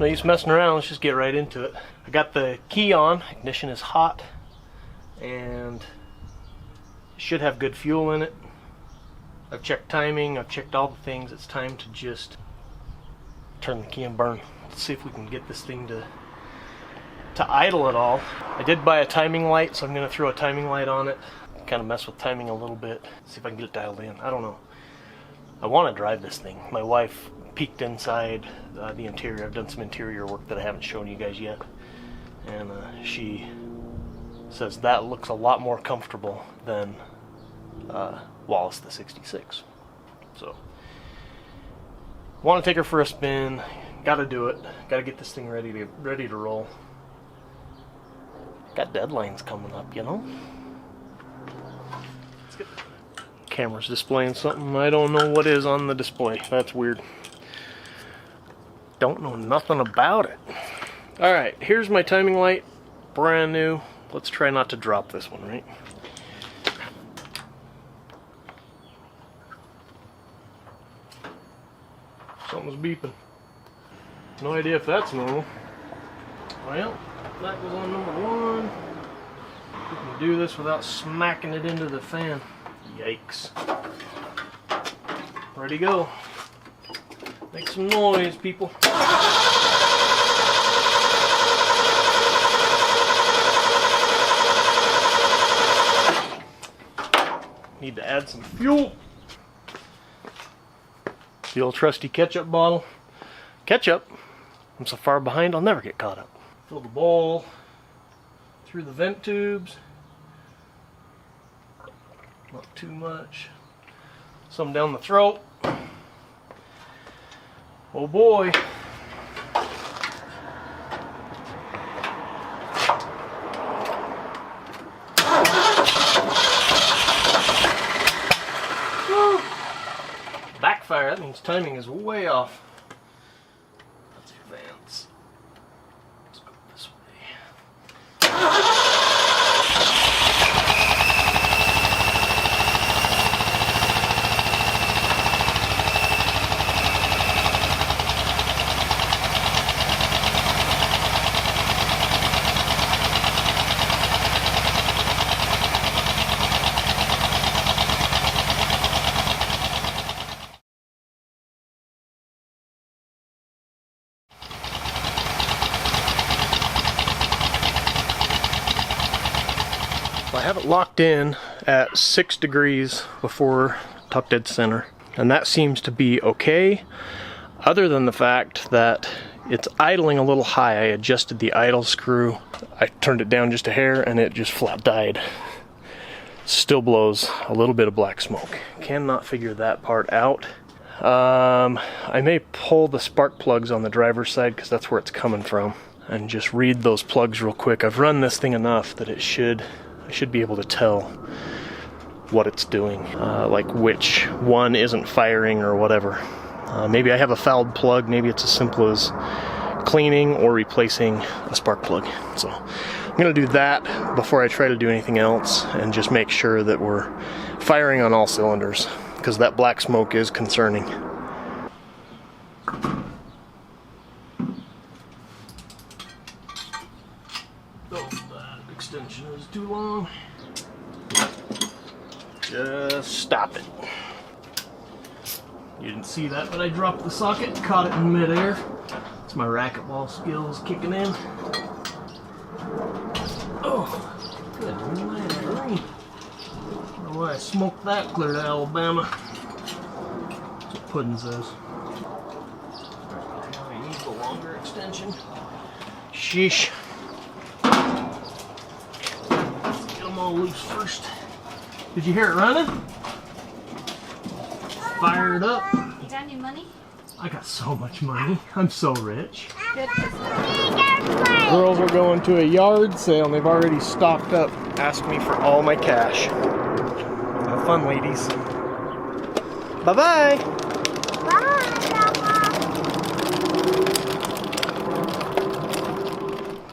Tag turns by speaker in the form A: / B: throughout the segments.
A: No use messing around, let's just get right into it. I got the key on, ignition is hot, and it should have good fuel in it. I've checked timing, I've checked all the things. It's time to just turn the key and burn. Let's see if we can get this thing to idle at all. I did buy a timing light, so I'm going to throw a timing light on it. Kind of mess with timing a little bit. See if I can get it dialed in. I don't know. I want to drive this thing. My wife peeked inside the interior. I've done some interior work that I haven't shown you guys yet. And she says that looks a lot more comfortable than Wallace the 66. So, want to take her for a spin. Got to do it. Got to get this thing ready to roll. Got deadlines coming up, you know. Let's get the camera's displaying something I don't know what is on the display. That's weird. Don't know nothing about it. All right, here's my timing light, brand new. Let's try not to drop this one, right? Something's beeping. No idea if that's normal. Well, that goes on number one. We can do this without smacking it into the fan. Yikes. Ready to go. Make some noise, people. Need to add some fuel. The old trusty ketchup bottle. Ketchup. I'm so far behind I'll never get caught up. Fill the bowl through the vent tubes. Not too much. Some down the throat. Oh boy. Woo. Backfire, that means timing is way off. Let's advance. Let's go this way. I have it locked in at 6 degrees before top dead center, and that seems to be okay, other than the fact that it's idling a little high. I adjusted the idle screw, I turned it down just a hair, and it just flat died. Still blows a little bit of black smoke. Cannot figure that part out. I may pull the spark plugs on the driver's side because that's where it's coming from, and just read those plugs real quick. I've run this thing enough that I should be able to tell what it's doing, like which one isn't firing or whatever. Maybe I have a fouled plug, maybe it's as simple as cleaning or replacing a spark plug. So I'm going to do that before I try to do anything else and just make sure that we're firing on all cylinders, because that black smoke is concerning. Extension is too long. Just stop it. You didn't see that, but I dropped the socket, caught it in midair. It's my racquetball skills kicking in. Oh, good night, Irene. I don't know why I smoked that clear to Alabama. That's what Puddin says. Now I need the longer extension. Sheesh. All loose first. Did you hear it running? Fired up.
B: You got any money?
A: I got so much money. I'm so rich.
B: Good.
A: Girls are going to a yard sale and they've already stocked up. Asked me for all my cash. Have fun, ladies. Bye-bye.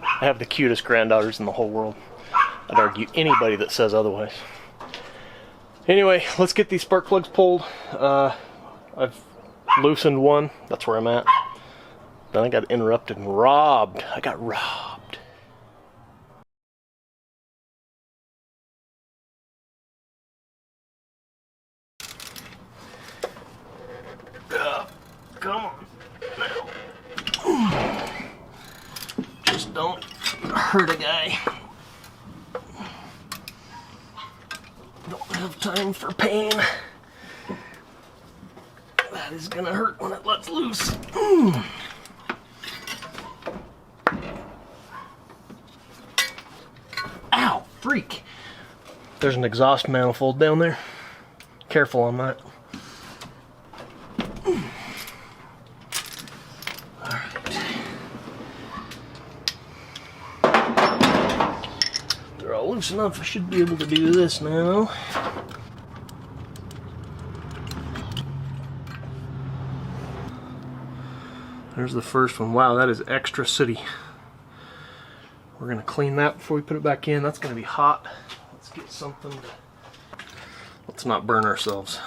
A: I have the cutest granddaughters in the whole world. I'd argue anybody that says otherwise. Anyway, let's get these spark plugs pulled. I've loosened one. That's where I'm at. Then I got interrupted and robbed. I got robbed. Come on. Now. Just don't hurt a guy. Don't have time for pain. That is gonna hurt when it lets loose. Ow, freak. There's an exhaust manifold down there. Careful on that. They're all loose enough. I should be able to do this now. There's the first one. Wow, that is extra sooty. We're gonna clean that before we put it back in. That's gonna be hot. Let's get something to... Let's not burn ourselves.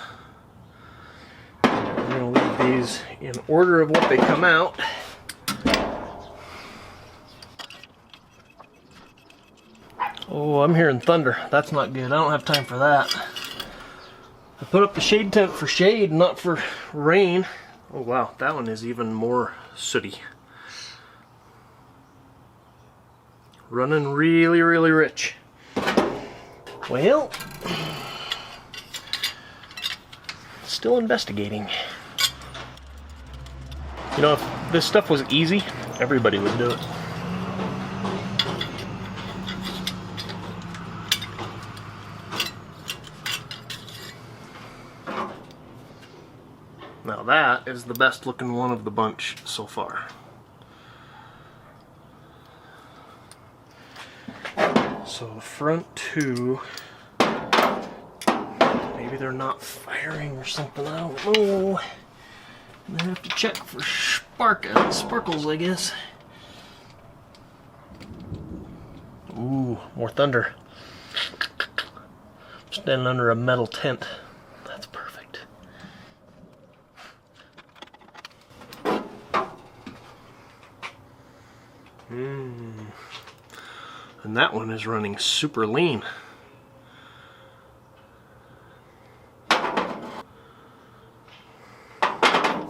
A: We're gonna leave these in order of what they come out. Oh, I'm hearing thunder. That's not good. I don't have time for that. I put up the shade tent for shade, not for rain. Oh wow, that one is even more sooty. Running really, really rich. Well, still investigating. You know, if this stuff was easy, everybody would do it. Now that is the best looking one of the bunch so far. So the front two, maybe they're not firing or something, I don't know. I'm gonna have to check for sparkles, I guess. Ooh, more thunder. I'm standing under a metal tent. That's perfect. And that one is running super lean.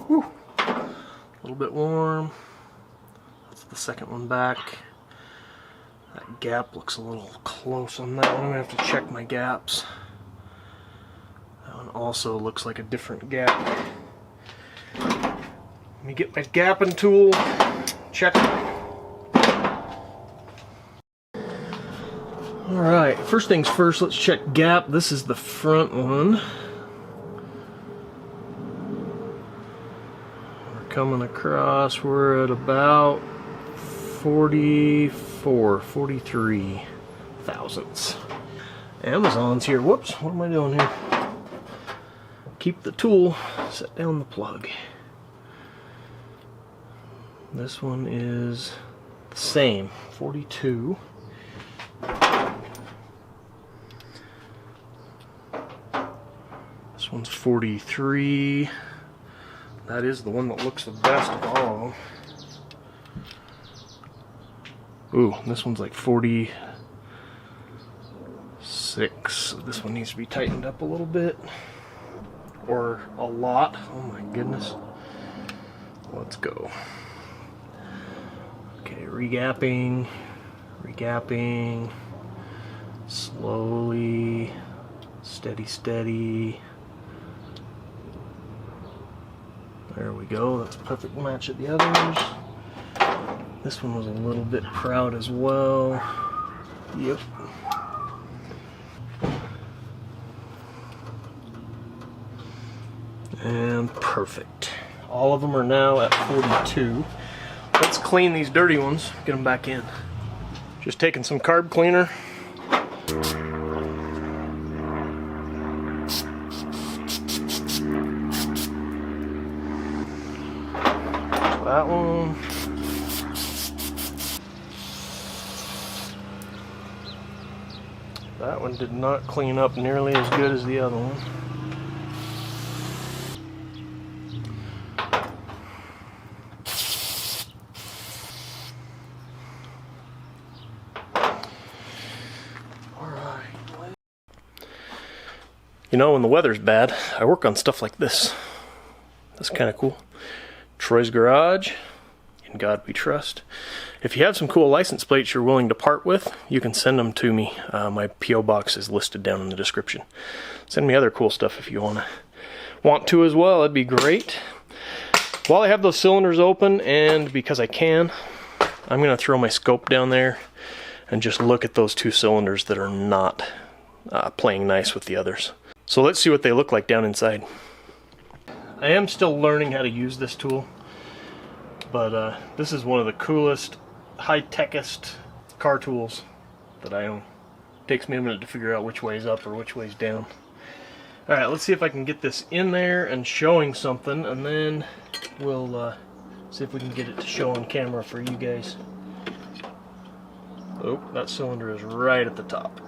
A: Whew. A little bit warm. That's the second one back. That gap looks a little close on that one. I'm gonna have to check my gaps. That one also looks like a different gap. Let me get my gapping tool. Check it. Alright, first things first, let's check gap. This is the front one. We're coming across, we're at about 43 thousandths. Amazon's here. Whoops, what am I doing here? Keep the tool, set down the plug. This one is the same, 42. This one's 43. That is the one that looks the best of all of them. Ooh, this one's like 46. This one needs to be tightened up a little bit. Or a lot. Oh my goodness. Let's go. Okay, regapping. Regapping. Slowly. Steady, steady. There we go, that's a perfect match of the others. This one was a little bit proud as well. Yep. And perfect. All of them are now at 42. Let's clean these dirty ones, get them back in. Just taking some carb cleaner. That one. That one did not clean up nearly as good as the other one. You know, when the weather's bad, I work on stuff like this. That's kind of cool. Troy's Garage, In God We Trust. If you have some cool license plates you're willing to part with, you can send them to me. My P.O. box is listed down in the description. Send me other cool stuff if you want to as well. That'd be great. While I have those cylinders open, and because I can, I'm going to throw my scope down there and just look at those two cylinders that are not playing nice with the others. So let's see what they look like down inside. I am still learning how to use this tool, but this is one of the coolest, high-techest car tools that I own. It takes me a minute to figure out which way's up or which way's down. Alright, let's see if I can get this in there and showing something, and then we'll see if we can get it to show on camera for you guys. Oh, that cylinder is right at the top.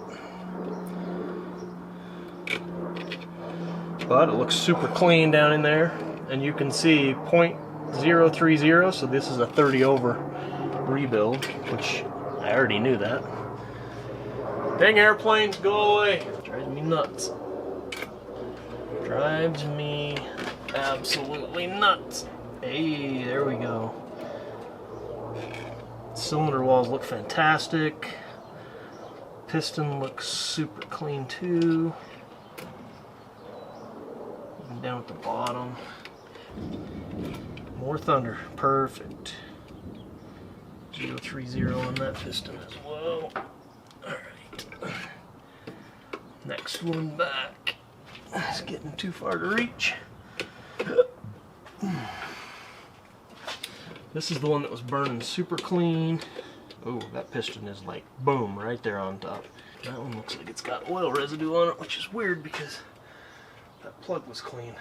A: But it looks super clean down in there, and you can see 0.030, so this is a 30 over rebuild, which I already knew that. Dang airplanes, go away! Drives me nuts. Drives me absolutely nuts. Hey, there we go. Cylinder walls look fantastic. Piston looks super clean too. Even down at the bottom. More thunder. Perfect. 030 on that piston as well. Alright. Next one back. It's getting too far to reach. This is the one that was burning super clean. Oh, that piston is like boom right there on top. That one looks like it's got oil residue on it, which is weird because that plug was clean.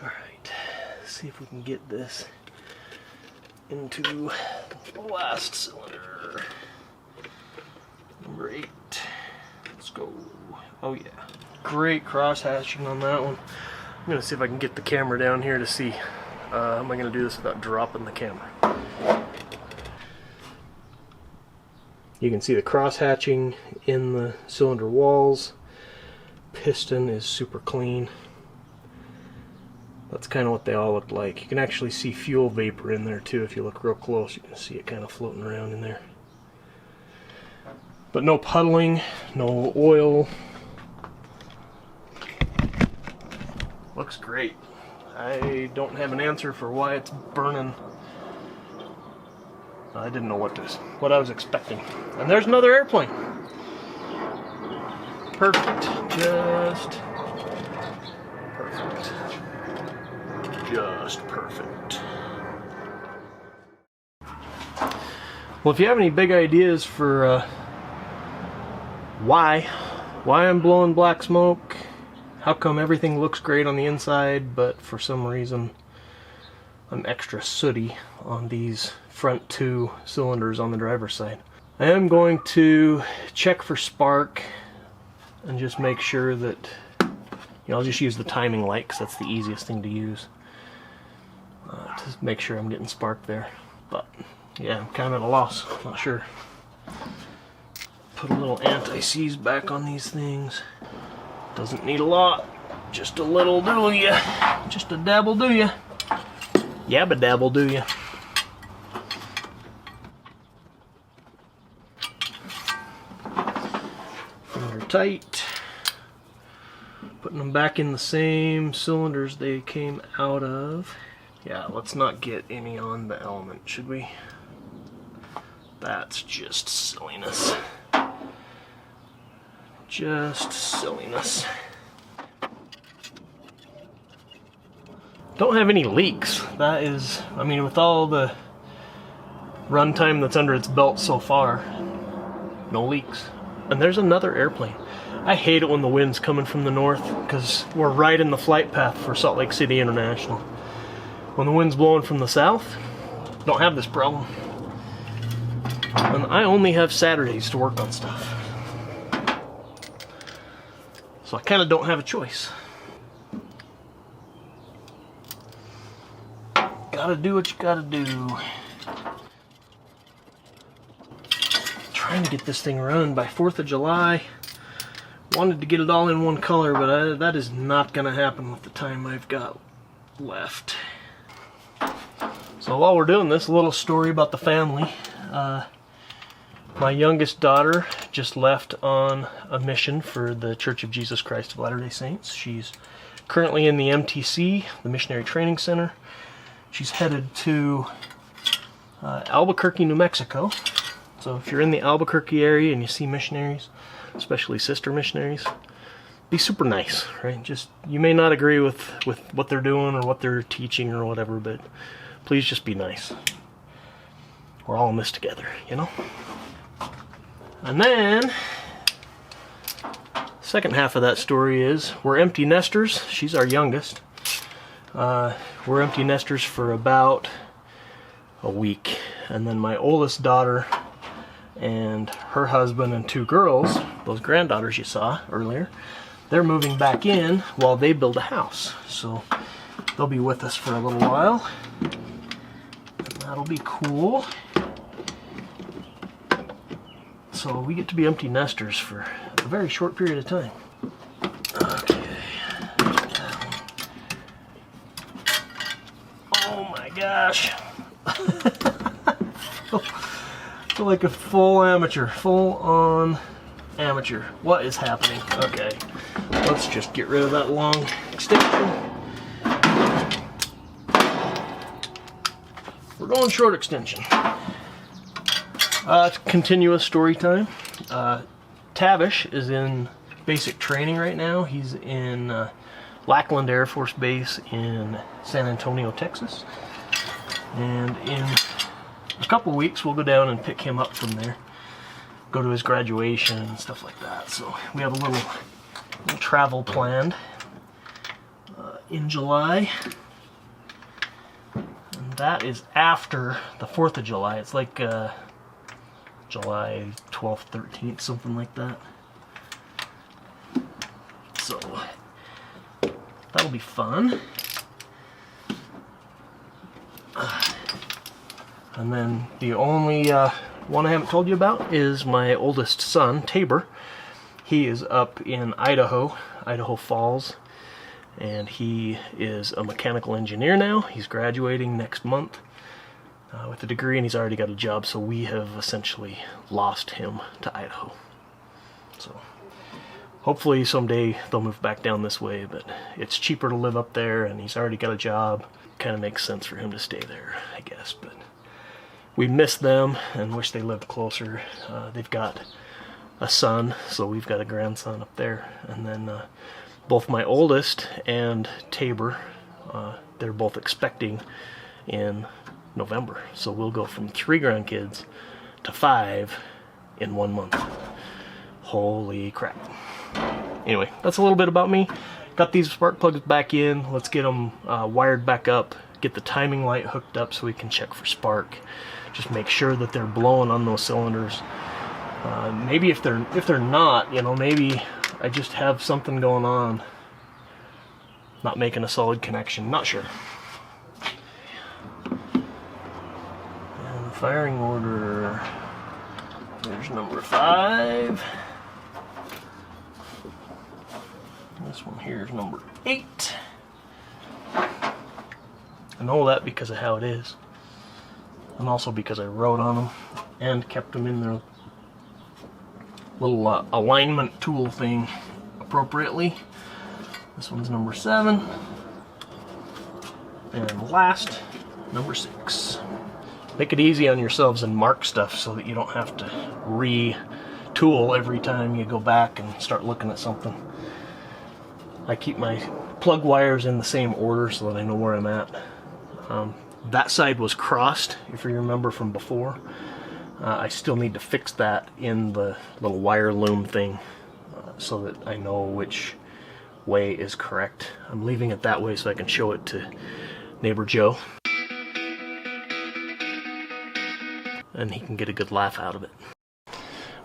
A: Alright, let's see if we can get this into the last cylinder. Number 8. Let's go. Oh yeah. Great cross hatching on that one. I'm going to see if I can get the camera down here to see. How am I going to do this without dropping the camera? You can see the cross hatching in the cylinder walls. Piston is super clean. That's kind of what they all look like. You can actually see fuel vapor in there too. If you look real close, you can see it kind of floating around in there. But no puddling, no oil. Looks great. I don't have an answer for why it's burning. I didn't know what I was expecting. And there's another airplane. Perfect. Just perfect. Just perfect. Well, if you have any big ideas for why I'm blowing black smoke, how come everything looks great on the inside, but for some reason I'm extra sooty on these front two cylinders on the driver's side. I am going to check for spark and just make sure that, I'll just use the timing light because that's the easiest thing to use. To make sure I'm getting spark there. But yeah, I'm kind of at a loss. Not sure. Put a little anti-seize back on these things. Doesn't need a lot. Just a little do ya. Just a dabble do ya. Yabba dabble do ya. Finger tight. Putting them back in the same cylinders they came out of. Yeah, let's not get any on the element, should we? That's just silliness. Just silliness. Don't have any leaks. That is, with all the runtime that's under its belt so far, no leaks. And there's another airplane. I hate it when the wind's coming from the north because we're right in the flight path for Salt Lake City International. When the wind's blowing from the south, don't have this problem. And I only have Saturdays to work on stuff. So I kind of don't have a choice. Gotta do what you gotta do. Trying to get this thing run by 4th of July. Wanted to get it all in one color, but that is not going to happen with the time I've got left. So while we're doing this, a little story about the family. My youngest daughter just left on a mission for the Church of Jesus Christ of Latter-day Saints. She's currently in the MTC, the Missionary Training Center. She's headed to Albuquerque, New Mexico. So if you're in the Albuquerque area and you see missionaries, especially sister missionaries, be super nice, right? Just, you may not agree with what they're doing or what they're teaching or whatever, but please just be nice. We're all in this together, you know? And then, second half of that story is, we're empty nesters. She's our youngest. We're empty nesters for about a week. And then my oldest daughter and her husband and 2 girls, those granddaughters you saw earlier, they're moving back in while they build a house. So they'll be with us for a little while. And that'll be cool. So we get to be empty nesters for a very short period of time. Okay. Oh my gosh. I feel like a full amateur, full on amateur. What is happening? Okay. Let's just get rid of that long extension. We're going short extension. It's continuous story time. Tavish is in basic training right now. He's in Lackland Air Force Base in San Antonio, Texas. And in a couple weeks we'll go down and pick him up from there. Go to his graduation and stuff like that. So we have a little travel planned in July. And that is after the 4th of July. It's like July 12th, 13th, something like that. So that'll be fun. And then the only one I haven't told you about is my oldest son, Tabor. He is up in Idaho, Idaho Falls, and he is a mechanical engineer now. He's graduating next month with a degree, and he's already got a job, so we have essentially lost him to Idaho. So hopefully someday they'll move back down this way, but it's cheaper to live up there, and he's already got a job. Kind of makes sense for him to stay there, I guess, but we miss them and wish they lived closer. They've got a son, so we've got a grandson up there, and then both my oldest and Tabor, they're both expecting in November, so we'll go from 3 grandkids to 5 in 1 month. Holy crap. Anyway, that's a little bit about me. Got these spark plugs back in. Let's get them wired back up, get the timing light hooked up so we can check for spark. Just make sure that they're blowing on those cylinders. Maybe if they're not, you know, maybe I just have something going on, not making a solid connection. Not sure. And the firing order. There's number 5. This one here is number 8. I know that because of how it is, and also because I wrote on them and kept them in their little alignment tool thing appropriately. This one's number 7, and last, number 6. Make it easy on yourselves and mark stuff so that you don't have to retool every time you go back and start looking at something. I keep my plug wires in the same order so that I know where I'm at. That side was crossed, if you remember from before. I still need to fix that in the little wire loom thing so that I know which way is correct. I'm leaving it that way so I can show it to neighbor Joe, and he can get a good laugh out of it.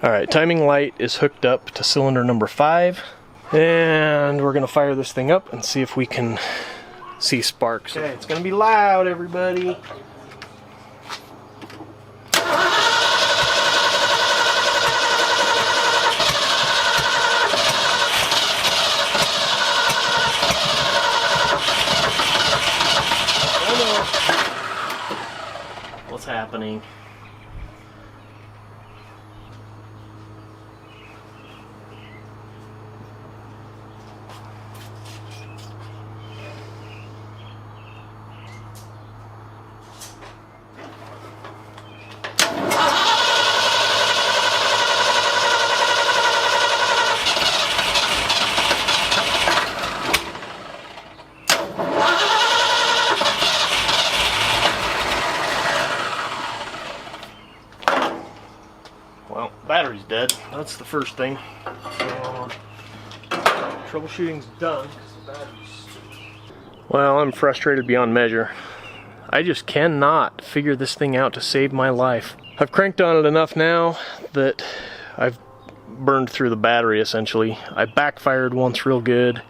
A: Alright, timing light is hooked up to cylinder number 5, and we're going to fire this thing up and see if we can see sparks. Okay, it's going to be loud, everybody. happening? Well, battery's dead. That's the first thing. So, troubleshooting's done. Well, I'm frustrated beyond measure. I just cannot figure this thing out to save my life. I've cranked on it enough now that I've burned through the battery essentially. I backfired once real good.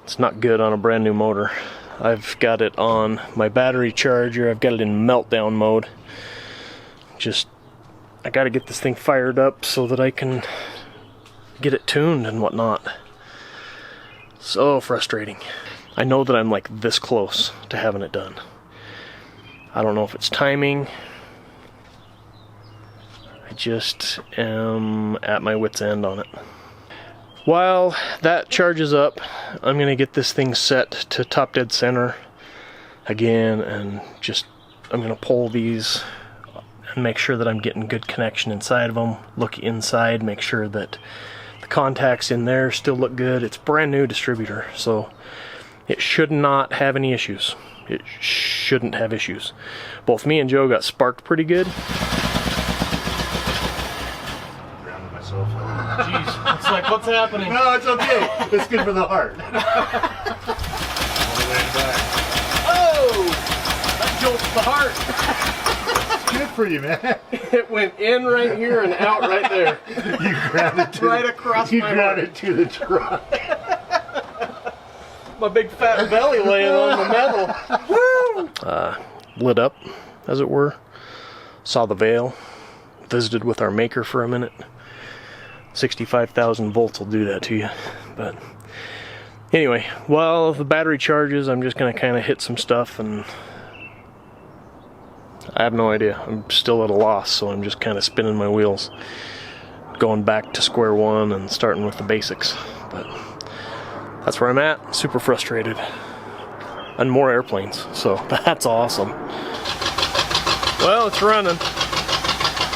A: It's not good on a brand new motor. I've got it on my battery charger. I've got it in meltdown mode. I gotta get this thing fired up so that I can get it tuned and whatnot. So frustrating. I know that I'm like this close to having it done. I don't know if it's timing. I just am at my wit's end on it. While that charges up, I'm gonna get this thing set to top dead center again, and I'm gonna pull these and make sure that I'm getting good connection inside of them. Look inside, make sure that the contacts in there still look good. It's a brand new distributor, so it should not have any issues. It shouldn't have issues. Both me and Joe got sparked pretty good.
B: Grounded myself.
A: Jeez, it's like, what's happening?
B: No, it's okay. It's good for the heart.
A: Oh! That jolts the heart.
B: Good for you, man.
A: It went in right here and out right there.
B: You grounded to
A: right across my heart.
B: You grounded to the truck.
A: My big fat belly laying on the metal. Woo! Lit up, as it were. Saw the veil. Visited with our maker for a minute. 65,000 volts will do that to you. But anyway, while the battery charges, I'm just going to kind of hit some stuff, and I have no idea. I'm still at a loss, so I'm just kind of spinning my wheels. Going back to square one and starting with the basics. But that's where I'm at. Super frustrated. And more airplanes, so that's awesome. Well, it's running.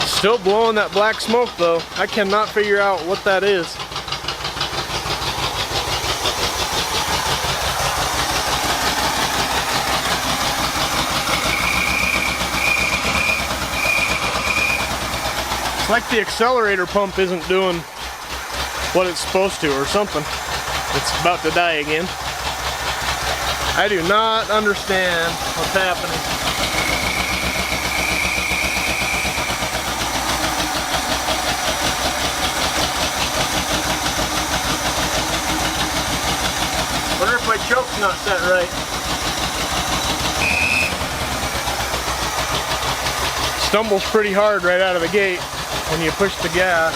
A: Still blowing that black smoke though. I cannot figure out what that is. It's like the accelerator pump isn't doing what it's supposed to or something. It's about to die again. I do not understand what's happening. Wonder if my choke's not set right. Stumbles pretty hard right out of the gate when you push the gas.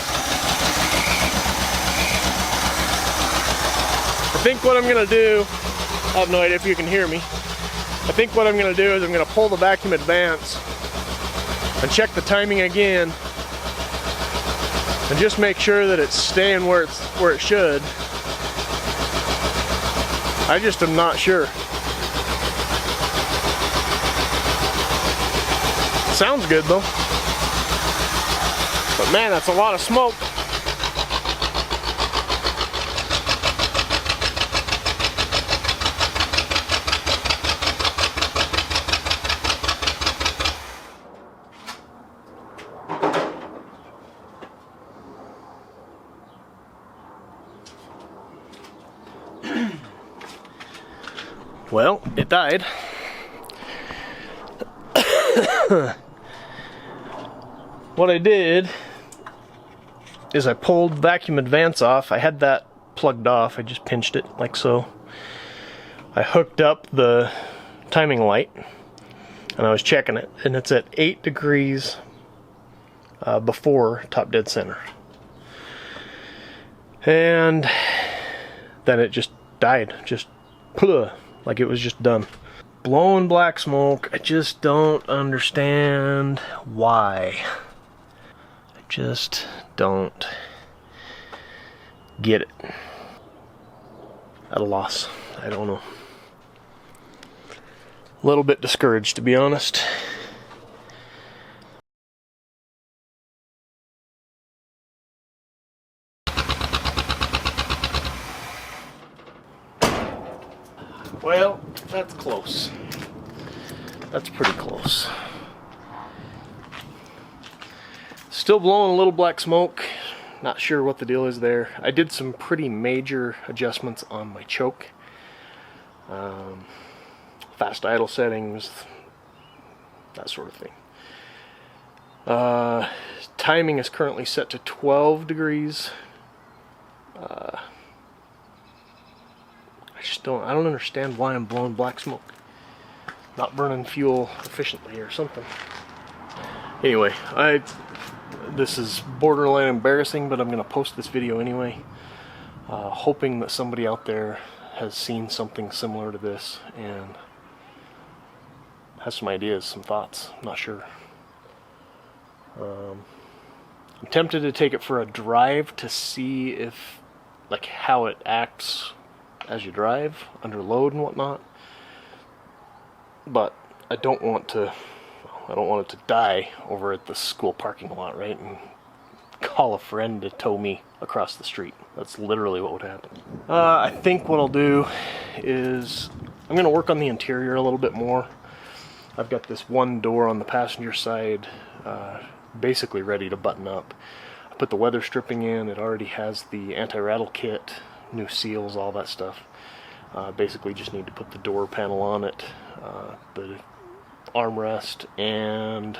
A: I think what I'm gonna do, I have no idea if you can hear me. I think what I'm gonna do is I'm gonna pull the vacuum advance and check the timing again and just make sure that it's staying where it should. I just am not sure. Sounds good though. But man, that's a lot of smoke. Well, it died. What I did is I pulled vacuum advance off. I had that plugged off. I just pinched it like so. I hooked up the timing light and I was checking it, and it's at 8 degrees before top dead center. And then it just died, just like it was just done. blowing black smoke. I just don't understand why. I just don't get it. At a loss. I don't know. A little bit discouraged, to be honest. Well, that's close. That's pretty close. Still blowing a little black smoke. Not sure what the deal is there. I did some pretty major adjustments on my choke. Fast idle settings, that sort of thing. Timing is currently set to 12 degrees. I don't understand why I'm blowing black smoke. Not burning fuel efficiently or something. Anyway, this is borderline embarrassing, but I'm going to post this video anyway. Hoping that somebody out there has seen something similar to this and has some ideas, some thoughts. I'm not sure. I'm tempted to take it for a drive to see if, like, how it acts as you drive under load and whatnot, but I don't want it to die over at the school parking lot, right, and call a friend to tow me across the street. That's literally what would happen. I think what I'll do is I'm going to work on the interior a little bit more. I've got this one door on the passenger side basically ready to button up. I put the weather stripping in. It already has the anti-rattle kit, new seals, all that stuff. Basically just need to put the door panel on it, the armrest, and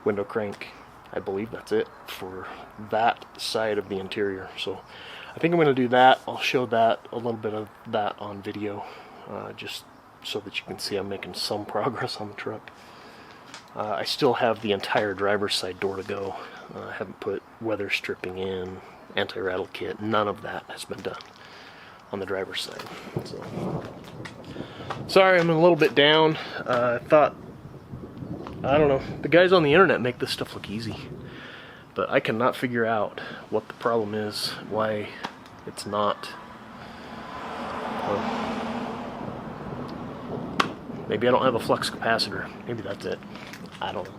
A: window crank. I believe that's it for that side of the interior. So I think I'm going to do that. I'll show that, a little bit of that on video, just so that you can see I'm making some progress on the truck. I still have the entire driver's side door to go. I haven't put weather stripping in, anti-rattle kit, none of that has been done on the driver's side. So sorry, I'm a little bit down. I thought, I don't know, the guys on the internet make this stuff look easy, but I cannot figure out what the problem is, why it's not. Maybe I don't have a flux capacitor. Maybe that's it. I don't know.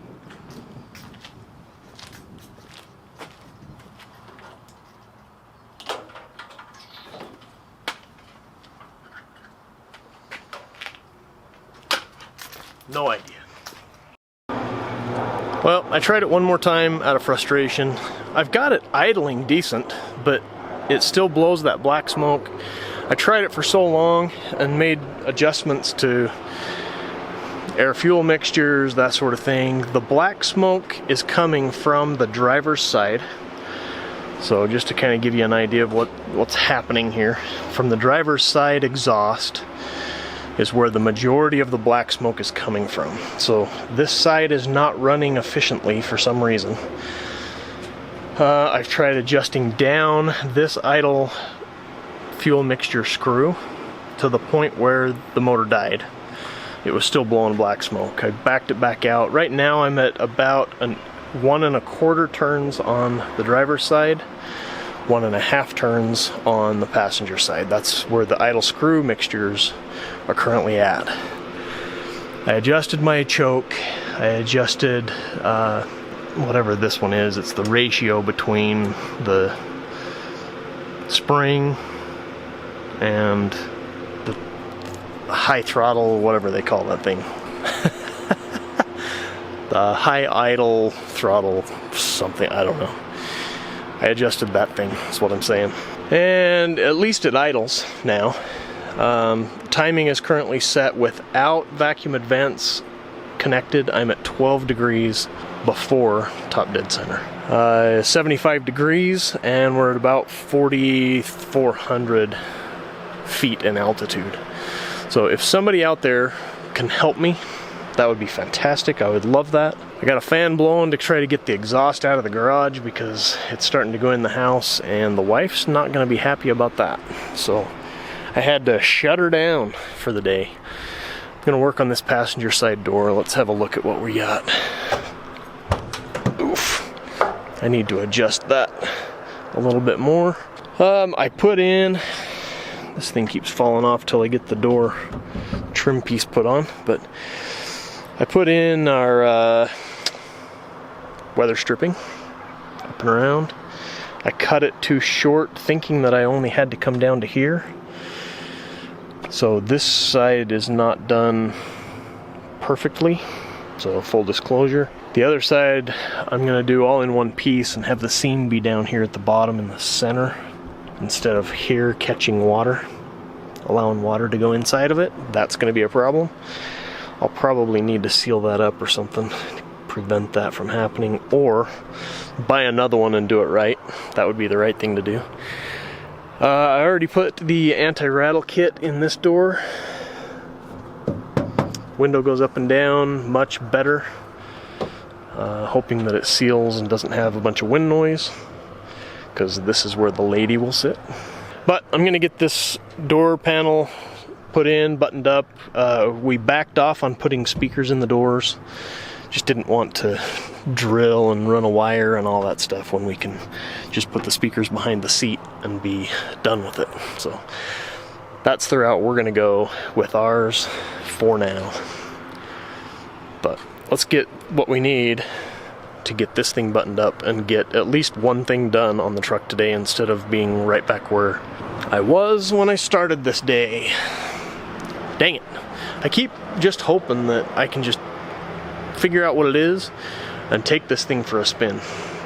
A: No idea. Well, I tried it one more time out of frustration. I've got it idling decent, but it still blows that black smoke. I tried it for so long and made adjustments to air fuel mixtures, that sort of thing. The black smoke is coming from the driver's side. So just to kind of give you an idea of what's happening here, from the driver's side exhaust is where the majority of the black smoke is coming from. So this side is not running efficiently for some reason. I've tried adjusting down this idle fuel mixture screw to the point where the motor died. It was still blowing black smoke. I backed it back out. Right now I'm at about 1 1/4 turns on the driver's side, 1 1/2 turns on the passenger side. That's where the idle screw mixtures are currently at. I adjusted my choke. I adjusted whatever this one is. It's the ratio between the spring and the high throttle, whatever they call that thing. The high idle throttle something, I don't know. I adjusted that thing, that's what I'm saying. And at least it idles now. Timing is currently set without vacuum advance connected. I'm at 12 degrees before top dead center. 75 degrees, and we're at about 4,400 feet in altitude. So if somebody out there can help me, that would be fantastic. I would love that. I got a fan blowing to try to get the exhaust out of the garage because it's starting to go in the house, and the wife's not going to be happy about that. So I had to shut her down for the day. Gonna work on this passenger side door. Let's have a look at what we got. Oof. I need to adjust that a little bit more. I put in, this thing keeps falling off till I get the door trim piece put on, but I put in our weather stripping up and around. I cut it too short, thinking that I only had to come down to here. So this side is not done perfectly, so full disclosure. The other side I'm going to do all in one piece and have the seam be down here at the bottom in the center instead of here catching water, allowing water to go inside of it. That's going to be a problem. I'll probably need to seal that up or something to prevent that from happening, or buy another one and do it right. That would be the right thing to do. I already put the anti-rattle kit in this door. Window goes up and down much better. Hoping that it seals and doesn't have a bunch of wind noise, because this is where the lady will sit. But I'm gonna get this door panel put in, buttoned up. We backed off on putting speakers in the doors. Just didn't want to drill and run a wire and all that stuff when we can just put the speakers behind the seat and be done with it. So that's the route we're gonna go with ours for now. But let's get what we need to get this thing buttoned up and get at least one thing done on the truck today instead of being right back where I was when I started this day. Dang it. I keep just hoping that I can just figure out what it is and take this thing for a spin.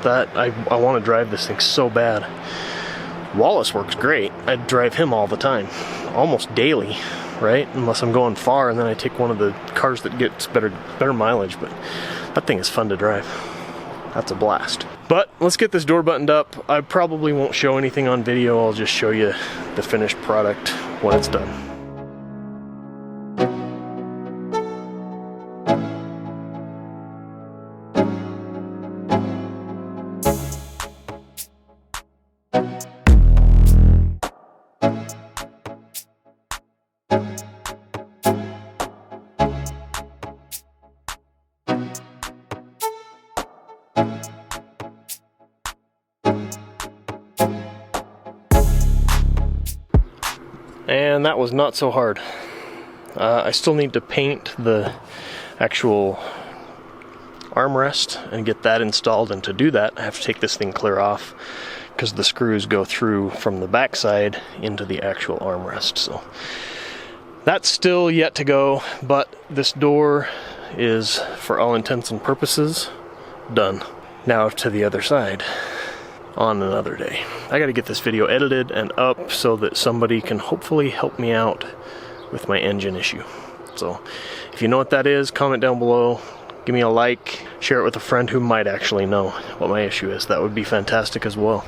A: That I want to drive this thing so bad. Wallace works great. I drive him all the time, almost daily, right? Unless I'm going far, and then I take one of the cars that gets better mileage, but that thing is fun to drive. That's a blast. But let's get this door buttoned up. I probably won't show anything on video. I'll just show you the finished product when it's done. And that was not so hard. I still need to paint the actual armrest and get that installed, and to do that I have to take this thing clear off because the screws go through from the backside into the actual armrest. So that's still yet to go, but this door is, for all intents and purposes, done. Now to the other side on another day. I gotta get this video edited and up so that somebody can hopefully help me out with my engine issue. So if you know what that is, comment down below, give me a like, share it with a friend who might actually know what my issue is. That would be fantastic as well.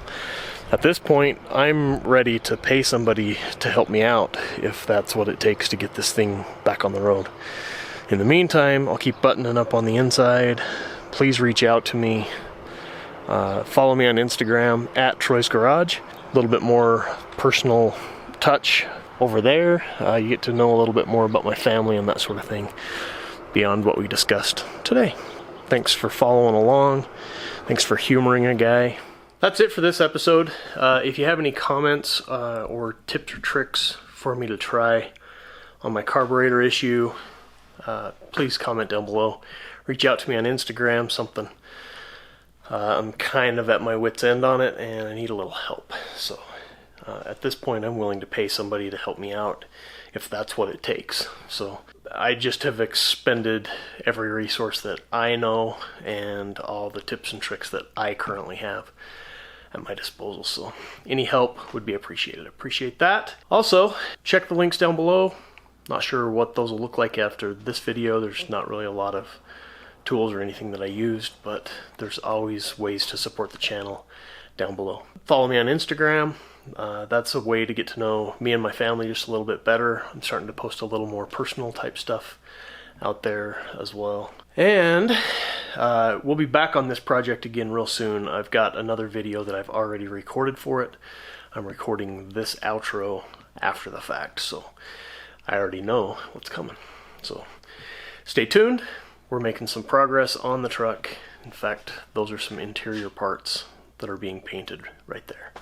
A: At this point, I'm ready to pay somebody to help me out if that's what it takes to get this thing back on the road. In the meantime, I'll keep buttoning up on the inside. Please reach out to me. Follow me on Instagram at Troy's Garage. A little bit more personal touch over there. You get to know a little bit more about my family and that sort of thing beyond what we discussed today. Thanks for following along. Thanks for humoring a guy. That's it for this episode. If you have any comments or tips or tricks for me to try on my carburetor issue, please comment down below. Reach out to me on Instagram, something. I'm kind of at my wit's end on it, and I need a little help. So at this point, I'm willing to pay somebody to help me out if that's what it takes. So I just have expended every resource that I know and all the tips and tricks that I currently have at my disposal. So any help would be appreciated. Appreciate that. Also, check the links down below. Not sure what those will look like after this video. There's not really a lot of tools or anything that I used, but there's always ways to support the channel down below. Follow me on Instagram. That's a way to get to know me and my family just a little bit better. I'm starting to post a little more personal type stuff out there as well. And we'll be back on this project again real soon. I've got another video that I've already recorded for it. I'm recording this outro after the fact, so I already know what's coming. So stay tuned. We're making some progress on the truck. In fact, those are some interior parts that are being painted right there.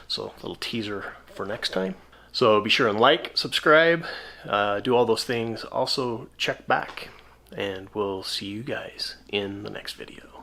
A: So a little teaser for next time. So be sure and like, subscribe, do all those things. Also check back, and we'll see you guys in the next video.